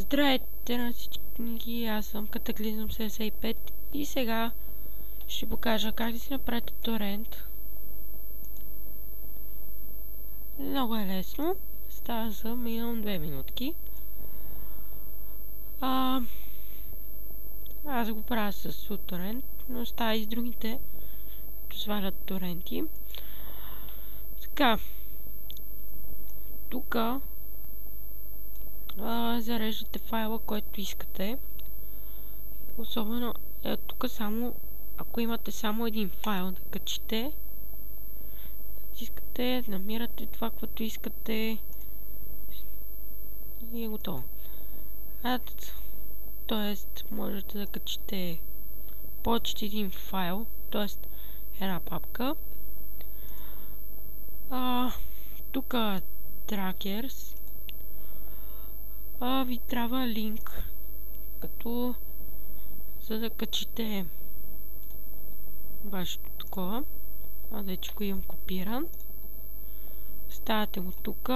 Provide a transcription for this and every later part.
Здравейте на всички, аз съм Катаклизъм 75 и сега ще покажа как да си направите торент. Много е лесно, става за минимум 2 минутки. Аз го правя с uTorrent, но става и с другите, които свалят торенти. Така, тук зареждате файла, който искате. Особено тук само, ако имате само един файл да качите, натискате, намирате това, което искате и е готово. Тоест, можете да качите повече един файл, т.е. една папка. Тук Trackers ви трябва линк, като за да качите вашето такова. Вече го имам копиран. Ставате го тук.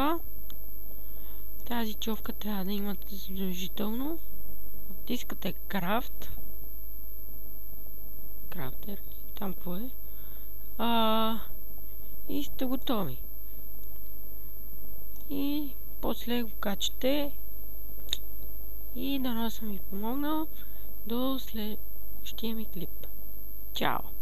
Тази човка трябва да имате задължително. Натискате Craft. Крафтер. Там какво е? И сте готови. И после го качате. И дано съм ви помогнал. До следващия ми клип. Чао!